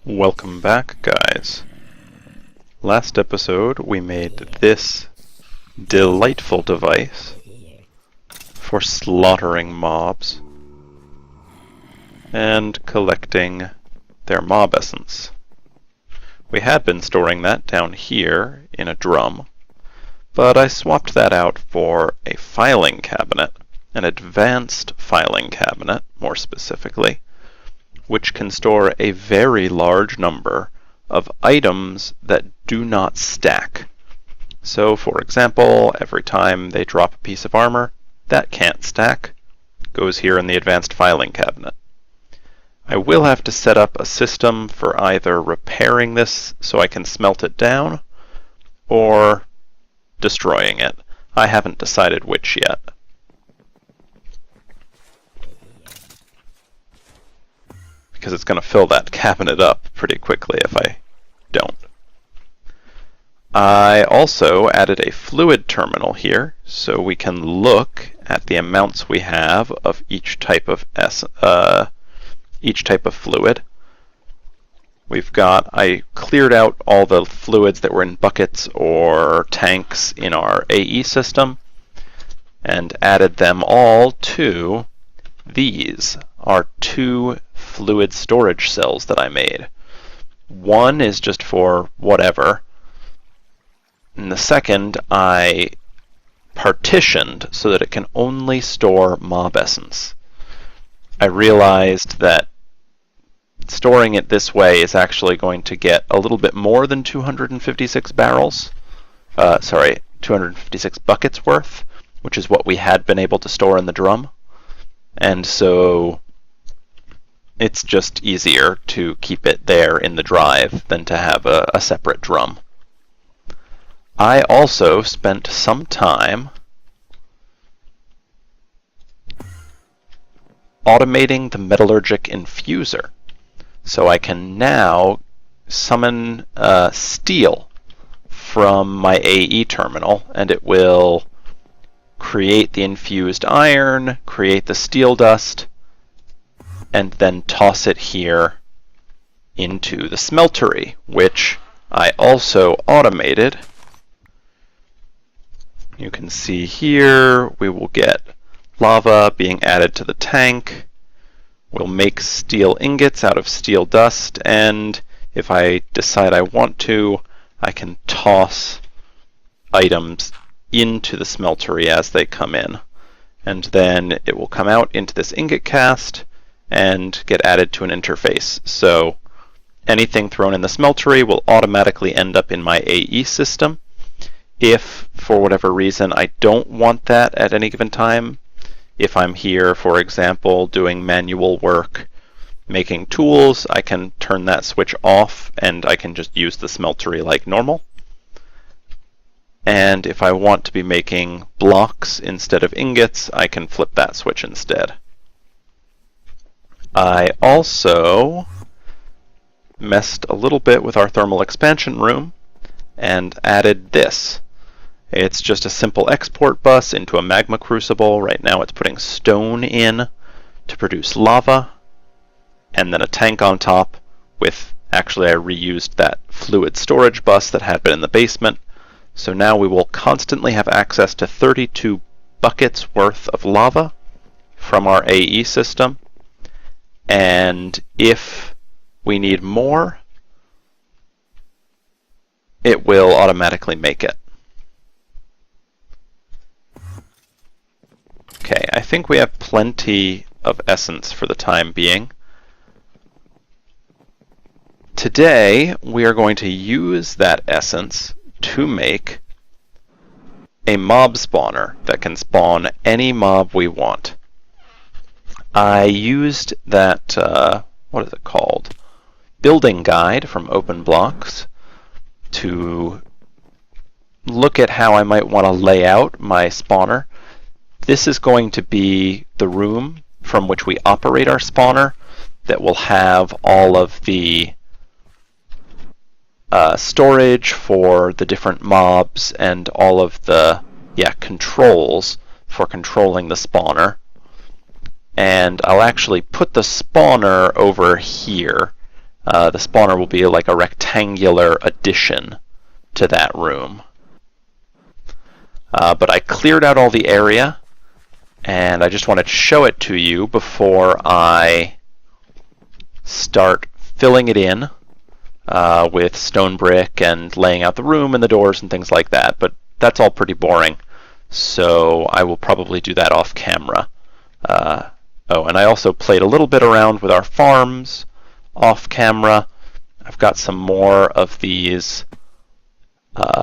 Welcome back, guys. Last episode we made this delightful device for slaughtering mobs and collecting their mob essence. We had been storing that down here in a drum, but I swapped that out for a filing cabinet, an advanced filing cabinet, more specifically, which can store a very large number of items that do not stack. So, for example, every time they drop a piece of armor, that can't stack, goes here in the advanced filing cabinet. I will have to set up a system for either repairing this so I can smelt it down, or destroying it. I haven't decided which yet. Because it's going to fill that cabinet up pretty quickly if I don't. I also added a fluid terminal here, so we can look at the amounts we have of each type of fluid. I cleared out all the fluids that were in buckets or tanks in our AE system and added them all to these, our two fluid storage cells that I made. One is just for whatever, and the second I partitioned so that it can only store mob essence. I realized that storing it this way is actually going to get a little bit more than 256 barrels. 256 buckets worth, which is what we had been able to store in the drum. And so it's just easier to keep it there in the drive than to have a separate drum. I also spent some time automating the metallurgic infuser. So I can now summon steel from my AE terminal, and it will create the infused iron, create the steel dust, and then toss it here into the smeltery, which I also automated. You can see here we will get lava being added to the tank. We'll make steel ingots out of steel dust, and if I decide I want to, I can toss items into the smeltery as they come in. And then it will come out into this ingot cast and get added to an interface. So anything thrown in the smeltery will automatically end up in my AE system. If, for whatever reason, I don't want that at any given time, if I'm here, for example, doing manual work, making tools, I can turn that switch off and I can just use the smeltery like normal. And if I want to be making blocks instead of ingots, I can flip that switch instead. I also messed a little bit with our thermal expansion room and added this. It's just a simple export bus into a magma crucible. Right now it's putting stone in to produce lava, and then a tank on top with, actually I reused that fluid storage bus that had been in the basement. So now we will constantly have access to 32 buckets worth of lava from our AE system. And if we need more, it will automatically make it. Okay, I think we have plenty of essence for the time being. Today, we are going to use that essence to make a mob spawner that can spawn any mob we want. I used that, what is it called? Building guide from OpenBlocks to look at how I might want to lay out my spawner. This is going to be the room from which we operate our spawner that will have all of the storage for the different mobs and all of the controls for controlling the spawner. And I'll actually put the spawner over here The spawner will be like a rectangular addition to that room. But I cleared out all the area, and I just wanted to show it to you before I start filling it in with stone brick and laying out the room and the doors and things like that. But that's all pretty boring, so I will probably do that off camera. Oh, and I also played a little bit around with our farms off camera. I've got some more of these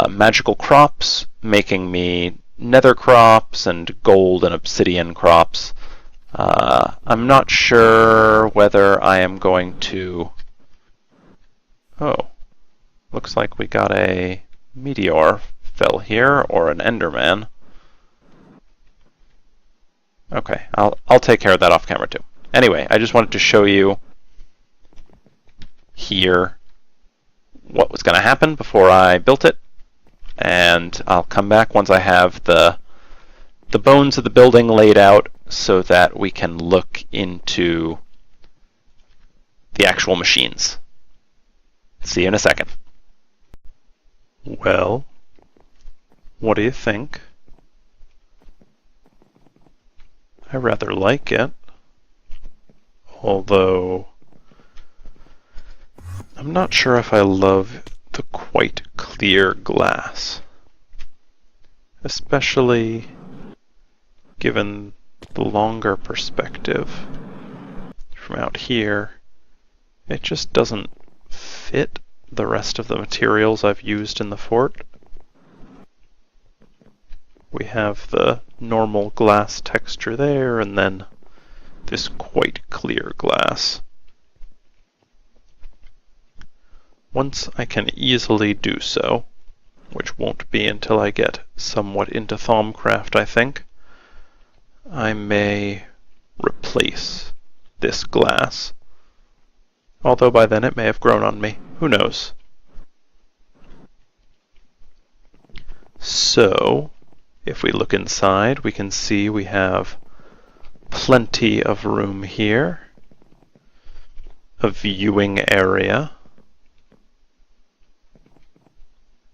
magical crops, making me nether crops and gold and obsidian crops. I'm not sure whether I am going to... Oh, looks like we got a meteor fell here, or an enderman. Okay, I'll take care of that off camera too. Anyway, I just wanted to show you here what was going to happen before I built it, and I'll come back once I have the bones of the building laid out so that we can look into the actual machines. See you in a second. Well, what do you think? I rather like it, although I'm not sure if I love the quite clear glass, especially given the longer perspective from out here. It just doesn't fit the rest of the materials I've used in the fort. We have the normal glass texture there, and then this quite clear glass. Once I can easily do so, which won't be until I get somewhat into Thaumcraft, I think, I may replace this glass. Although by then it may have grown on me. Who knows? So, if we look inside, we can see we have plenty of room here, a viewing area,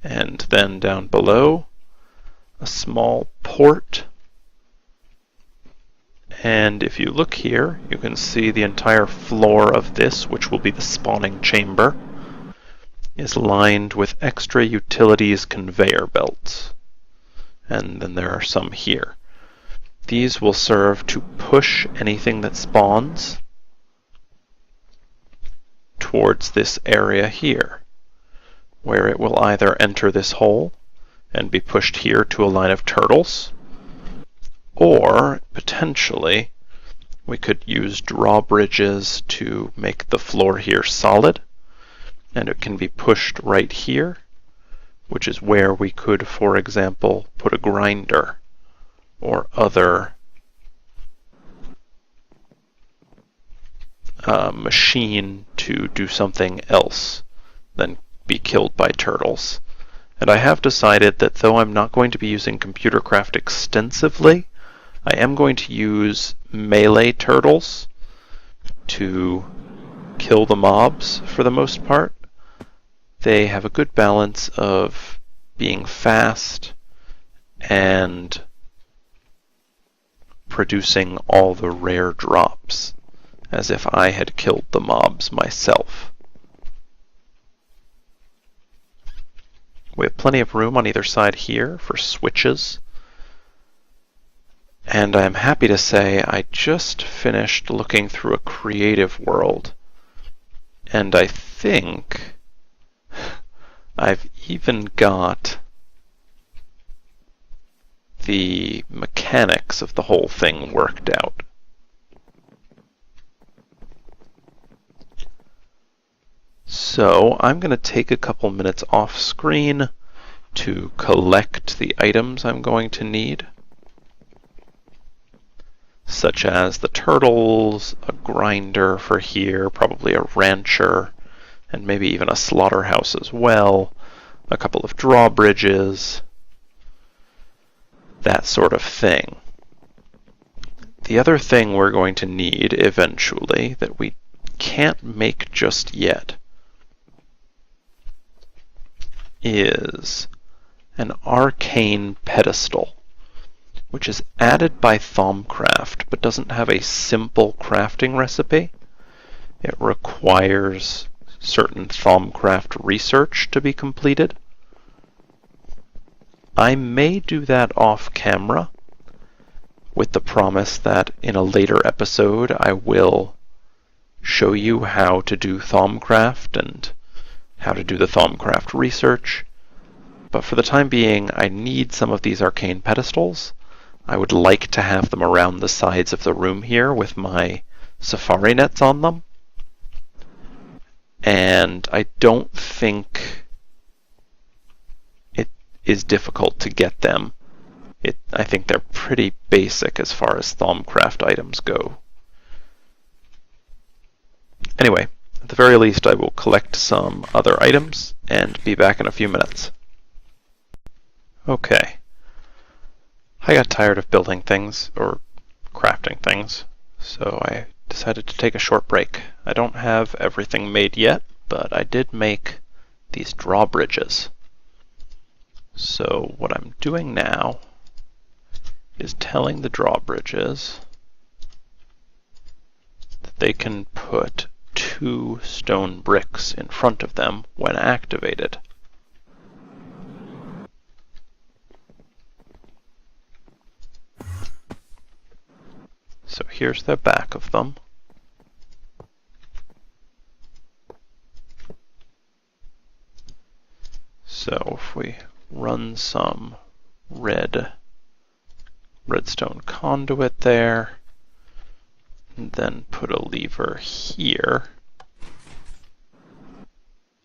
and then down below, a small port. And if you look here, you can see the entire floor of this, which will be the spawning chamber, is lined with extra utilities conveyor belts. And then there are some here. These will serve to push anything that spawns towards this area here, where it will either enter this hole and be pushed here to a line of turtles, or potentially we could use drawbridges to make the floor here solid, and it can be pushed right here, which is where we could, for example, put a grinder or other machine to do something else than be killed by turtles. And I have decided that though I'm not going to be using ComputerCraft extensively, I am going to use melee turtles to kill the mobs for the most part. They have a good balance of being fast and producing all the rare drops, as if I had killed the mobs myself. We have plenty of room on either side here for switches. And I'm happy to say I just finished looking through a creative world, and I think I've even got the mechanics of the whole thing worked out. So I'm going to take a couple minutes off screen to collect the items I'm going to need, such as the turtles, a grinder for here, probably a rancher, and maybe even a slaughterhouse as well, a couple of drawbridges, that sort of thing. The other thing we're going to need eventually that we can't make just yet is an arcane pedestal, which is added by Thaumcraft, but doesn't have a simple crafting recipe. It requires certain Thaumcraft research to be completed. I may do that off camera, with the promise that in a later episode I will show you how to do Thaumcraft and how to do the Thaumcraft research. But for the time being, I need some of these arcane pedestals. I would like to have them around the sides of the room here with my safari nets on them. And I don't think it is difficult to get them. I think they're pretty basic as far as Thaumcraft items go. Anyway, at the very least, I will collect some other items and be back in a few minutes. Okay. I got tired of building things, or crafting things, so I decided to take a short break. I don't have everything made yet, but I did make these drawbridges. So what I'm doing now is telling the drawbridges that they can put 2 stone bricks in front of them when activated. So here's the back of them. So if we run some redstone conduit there, and then put a lever here.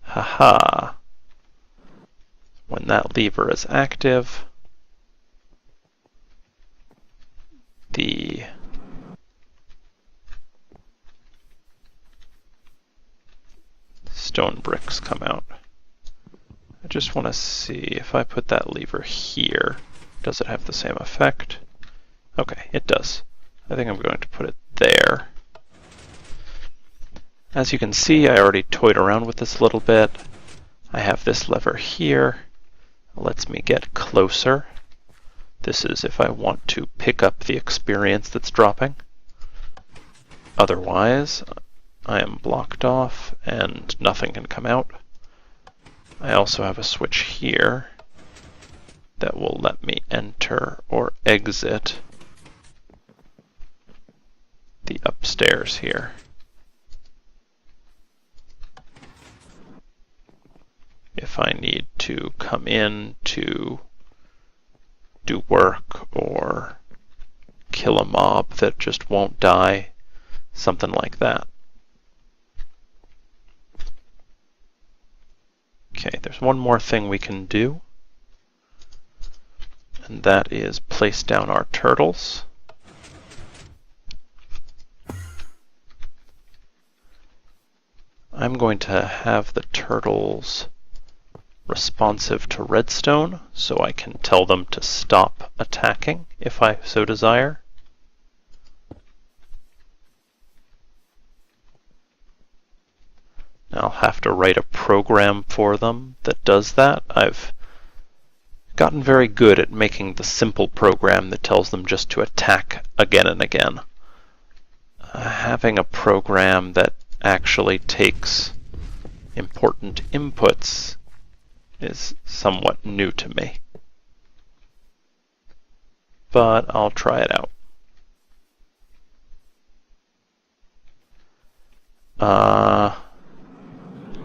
Haha! When that lever is active, the stone bricks come out. I just want to see if I put that lever here, does it have the same effect? Okay, it does. I think I'm going to put it there. As you can see, I already toyed around with this a little bit. I have this lever here. It lets me get closer. This is if I want to pick up the experience that's dropping. Otherwise, I am blocked off and nothing can come out. I also have a switch here that will let me enter or exit the upstairs here. If I need to come in to do work or kill a mob that just won't die, something like that. Okay, there's one more thing we can do, and that is place down our turtles. I'm going to have the turtles responsive to redstone, so I can tell them to stop attacking if I so desire. I'll have to write a program for them that does that. I've gotten very good at making the simple program that tells them just to attack again and again. Having a program that actually takes important inputs is somewhat new to me. But I'll try it out.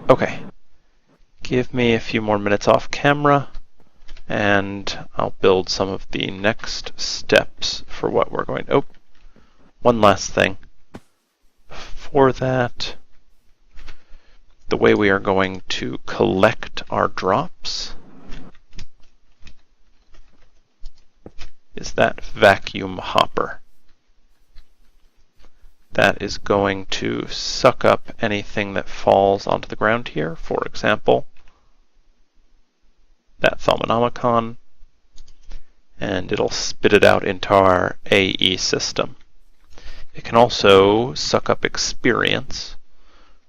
Okay. Give me a few more minutes off camera, and I'll build some of the next steps for what we're going to... Oh, one last thing. For that, the way we are going to collect our drops is that vacuum hopper. That is going to suck up anything that falls onto the ground here. For example, that Thaumonomicon, and it'll spit it out into our AE system. It can also suck up experience,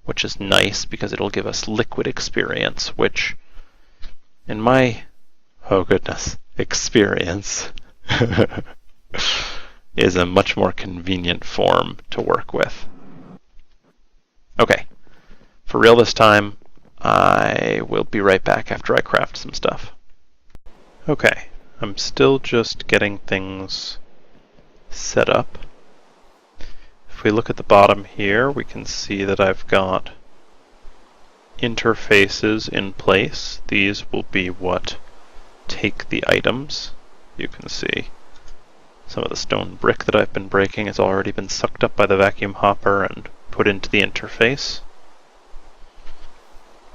which is nice because it'll give us liquid experience, which in my, oh goodness, experience, is a much more convenient form to work with. Okay, for real this time, I will be right back after I craft some stuff. Okay, I'm still just getting things set up. If we look at the bottom here, we can see that I've got interfaces in place. These will be what take the items. You can see some of the stone brick that I've been breaking has already been sucked up by the vacuum hopper and put into the interface.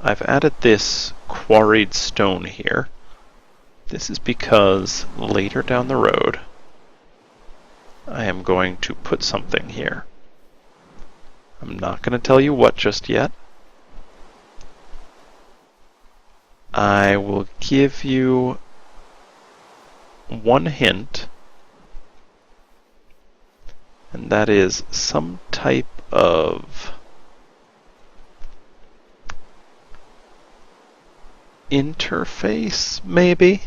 I've added this quarried stone here. This is because later down the road I am going to put something here. I'm not going to tell you what just yet. I will give you one hint, and that is some type of interface, maybe?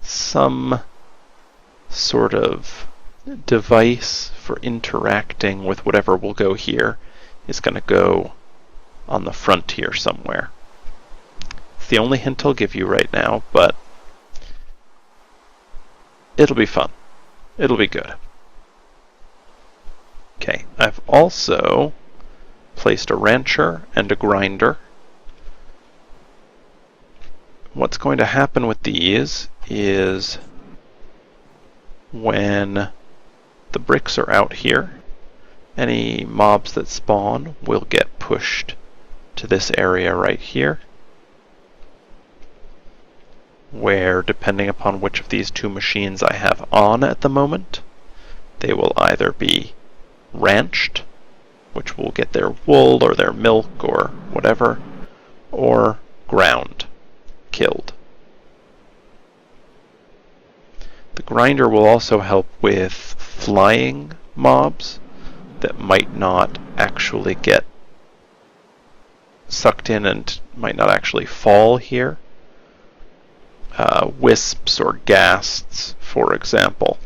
Some sort of device for interacting with whatever will go here is going to go on the front here somewhere. It's the only hint I'll give you right now, but it'll be fun. It'll be good. Okay, I've also placed a rancher and a grinder. What's going to happen with these is when the bricks are out here, any mobs that spawn will get pushed to this area right here, where, depending upon which of these two machines I have on at the moment, they will either be ranched, which will get their wool or their milk or whatever, or ground, killed. The grinder will also help with flying mobs that might not actually get sucked in and might not actually fall here. Wisps or ghasts, for example.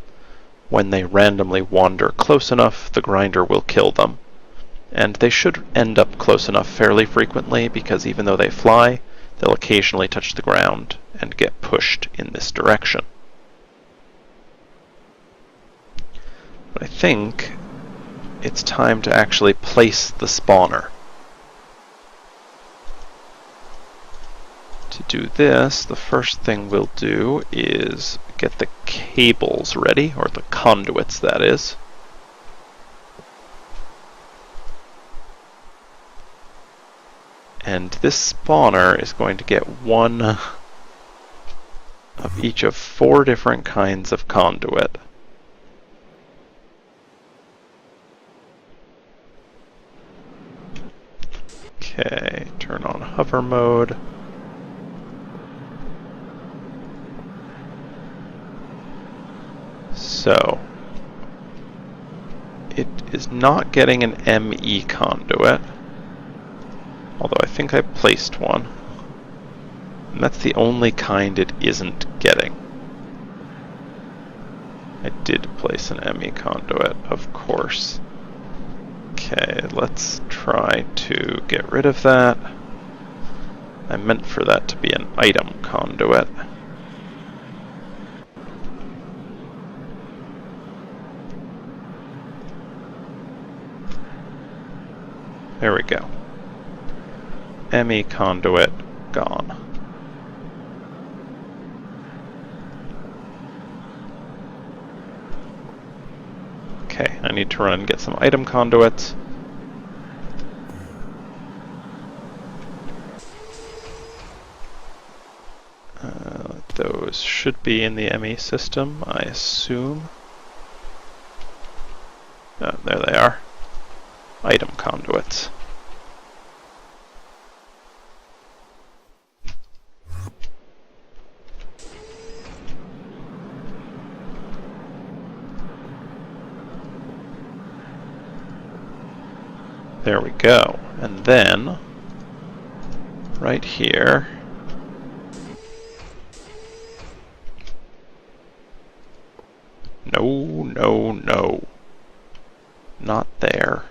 When they randomly wander close enough, the grinder will kill them. And they should end up close enough fairly frequently, because even though they fly, they'll occasionally touch the ground and get pushed in this direction. But I think it's time to actually place the spawner. To do this, the first thing we'll do is get the cables ready, or the conduits, that is. And this spawner is going to get one of each of 4 different kinds of conduit. Okay, turn on hover mode. So, it is not getting an ME conduit, although I think I placed one. And that's the only kind it isn't getting. I did place an ME conduit, of course. Okay, let's try to get rid of that. I meant for that to be an item conduit. There we go. ME conduit gone. Okay, I need to run and get some item conduits. Those should be in the ME system, I assume. Oh, there they are. Item conduits. There we go. And then right here. No, no, no. Not there.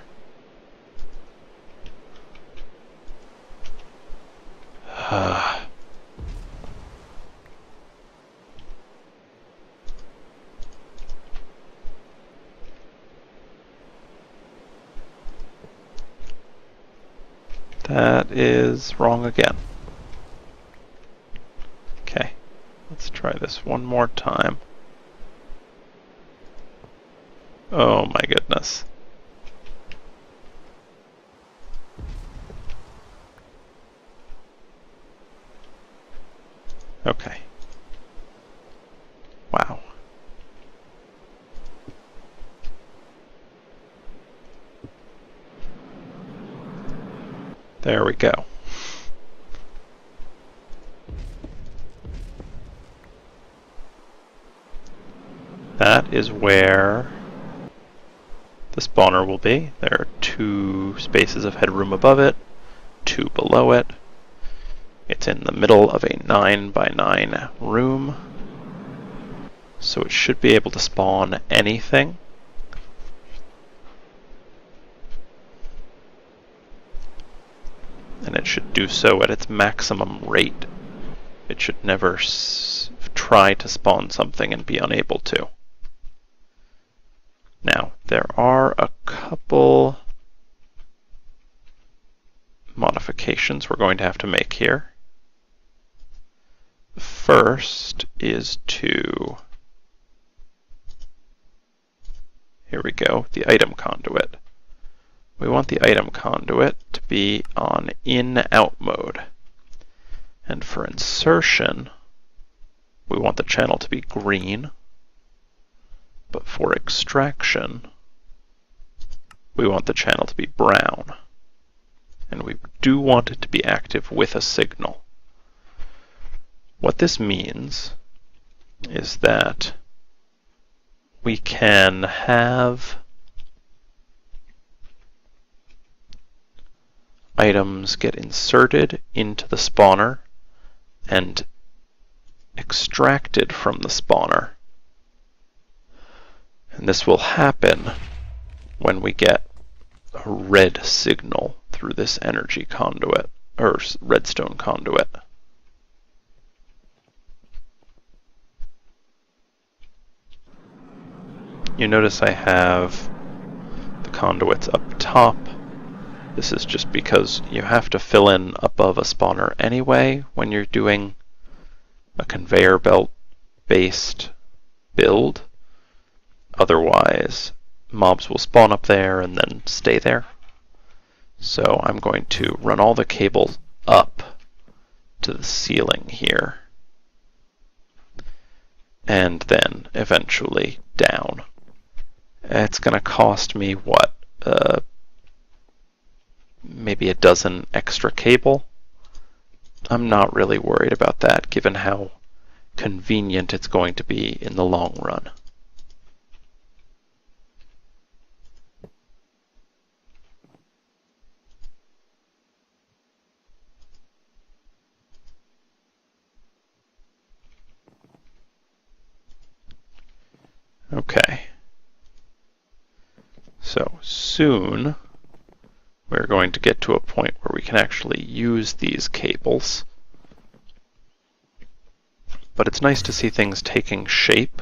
That is wrong again. Okay, let's try this one more time. Oh my goodness. Okay. Wow. There we go. That is where the spawner will be. There are 2 spaces of headroom above it, 2 below it. It's in the middle of a 9 by 9 room, so it should be able to spawn anything. And it should do so at its maximum rate. It should never try to spawn something and be unable to. Now, there are a couple modifications we're going to have to make here. The first is to, here we go, the item conduit. We want the item conduit to be on in-out mode. And for insertion, we want the channel to be green. But for extraction, we want the channel to be brown. And we do want it to be active with a signal. What this means is that we can have items get inserted into the spawner and extracted from the spawner. And this will happen when we get a red signal through this energy conduit, or redstone conduit. You notice I have the conduits up top. This is just because you have to fill in above a spawner anyway when you're doing a conveyor belt based build. Otherwise, mobs will spawn up there and then stay there. So I'm going to run all the cables up to the ceiling here, and then eventually down. It's going to cost me, what, maybe a dozen extra cable? I'm not really worried about that, given how convenient it's going to be in the long run. Okay. So soon we're going to get to a point where we can actually use these cables. But it's nice to see things taking shape.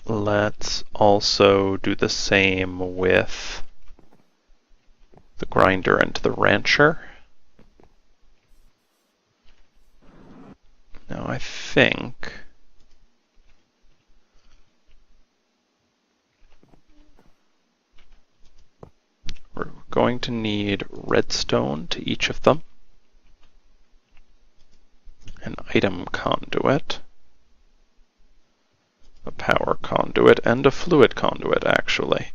Let's also do the same with the grinder and the rancher. Now I think we're going to need redstone to each of them, an item conduit, a power conduit, and a fluid conduit, actually.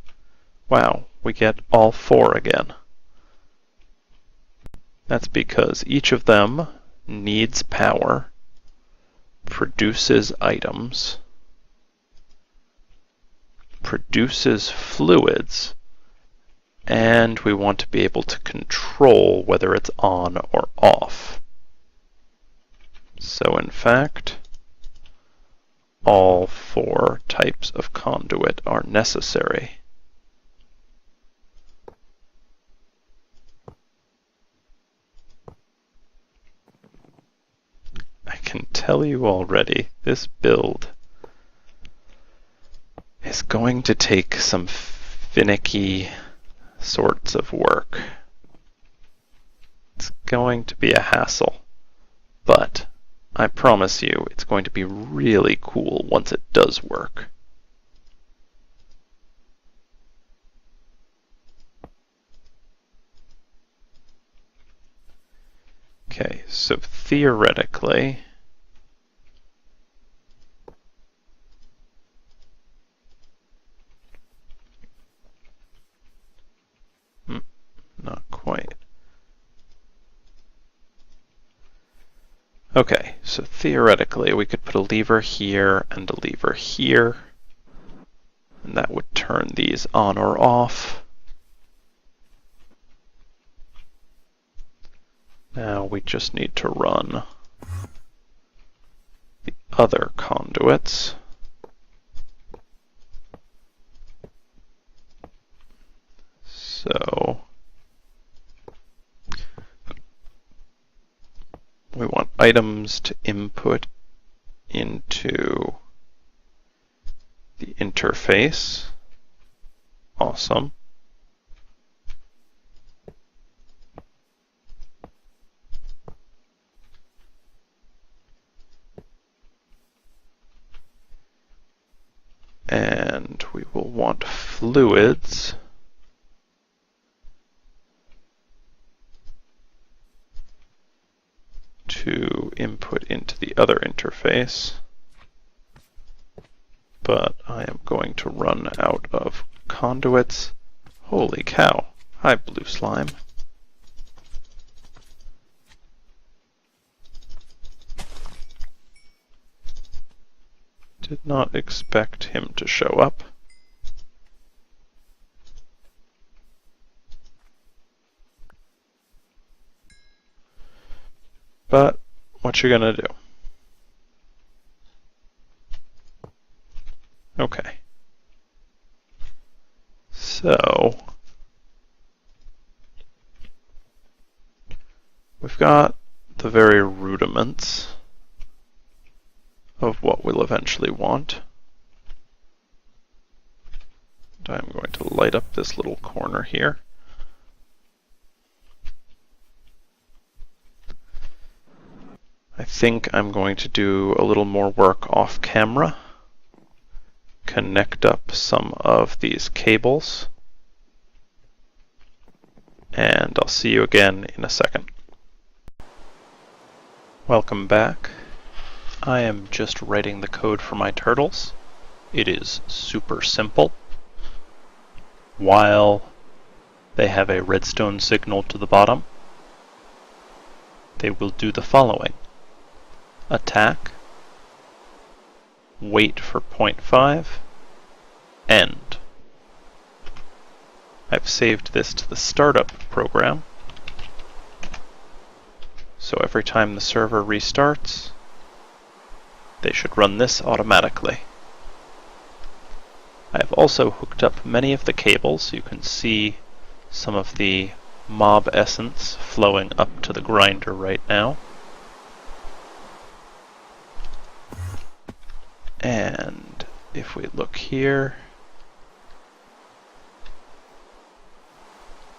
Wow, we get all 4 again. That's because each of them needs power, produces items, produces fluids, and we want to be able to control whether it's on or off. So in fact, all 4 types of conduit are necessary. I can tell you already, this build is going to take some finicky sorts of work. It's going to be a hassle, but I promise you it's going to be really cool once it does work. Okay, so theoretically, not quite. Okay, so theoretically we could put a lever here and a lever here, and that would turn these on or off. Now we just need to run the other conduits. So we want items to input into the interface. Awesome. And we will want fluids to input into the other interface, but I am going to run out of conduits. Holy cow. Hi, blue slime. Did not expect him to show up. But what you gonna do? Okay. So we've got the very rudiments of what we'll eventually want. And I'm going to light up this little corner here. I think I'm going to do a little more work off camera, connect up some of these cables, and I'll see you again in a second. Welcome back. I am just writing the code for my turtles. It is super simple. While they have a redstone signal to the bottom, they will do the following. Attack, wait for 0.5, end. I've saved this to the startup program, so every time the server restarts, they should run this automatically. I have also hooked up many of the cables. You can see some of the mob essence flowing up to the grinder right now. And if we look here,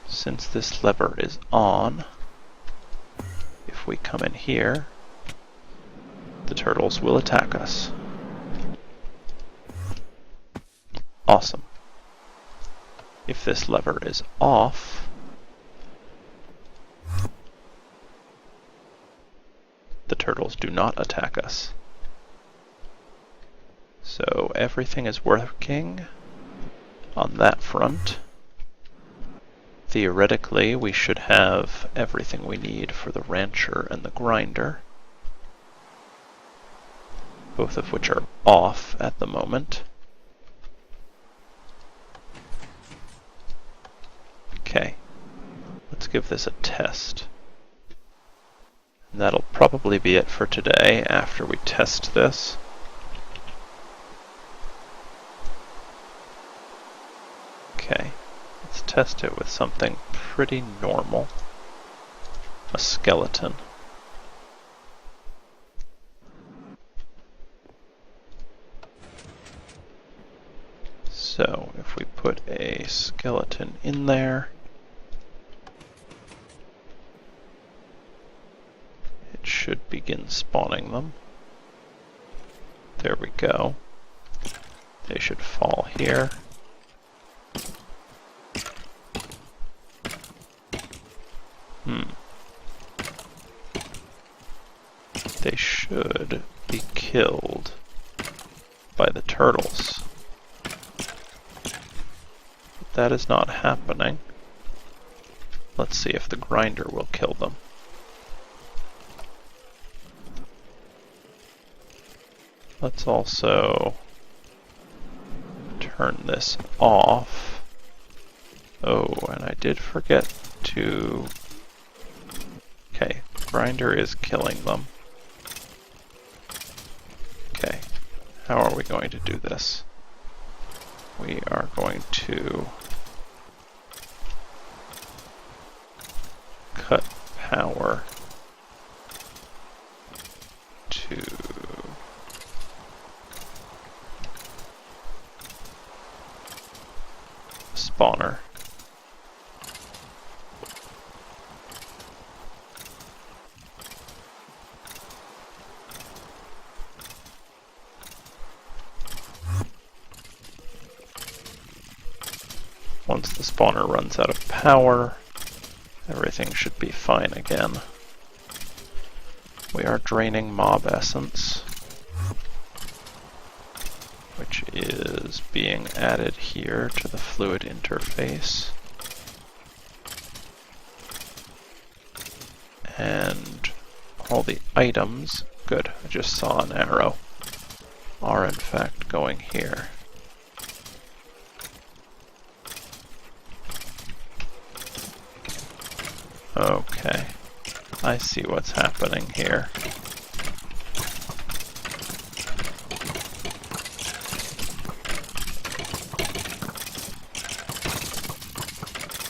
since this lever is on, if we come in here, the turtles will attack us. Awesome. If this lever is off, the turtles do not attack us. So everything is working on that front. Theoretically, we should have everything we need for the rancher and the grinder, both of which are off at the moment. give this a test. And that'll probably be it for today after we test this. Okay, let's test it with something pretty normal. A skeleton. So if we put a skeleton in there, it should begin spawning them. There we go. They should fall here. They should be killed by the turtles. But that is not happening. Let's see if the grinder will kill them. Let's also turn this off. Oh, and I did forget to... Okay, grinder is killing them. Okay, how are we going to do this? We are going to cut power to spawner. Once the spawner runs out of power, everything should be fine again. We are draining mob essence, which is being added here to the fluid interface. And all the items, good, I just saw an arrow, are in fact going here. Okay, I see what's happening here.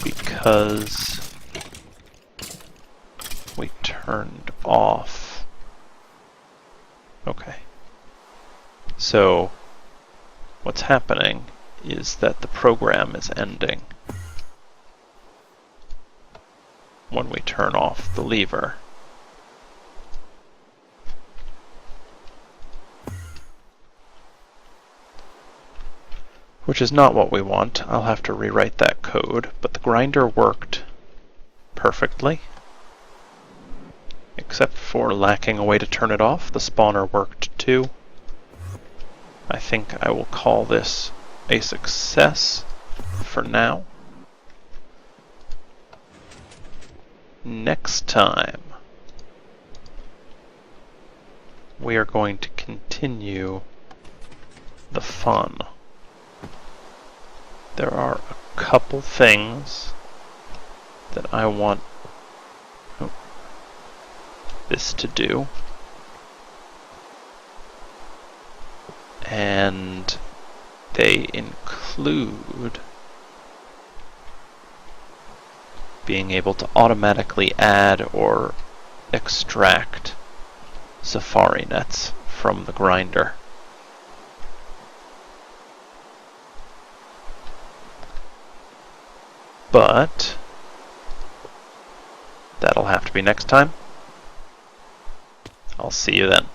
Because we turned off. Okay. So, what's happening is that the program is ending when we turn off the lever. Which is not what we want. I'll have to rewrite that code, but the grinder worked perfectly. Except for lacking a way to turn it off, the spawner worked too. I think I will call this a success for now. Next time, we are going to continue the fun. There are a couple things that I want this to do, and they include being able to automatically add or extract safari nets from the grinder. But that'll have to be next time. I'll see you then.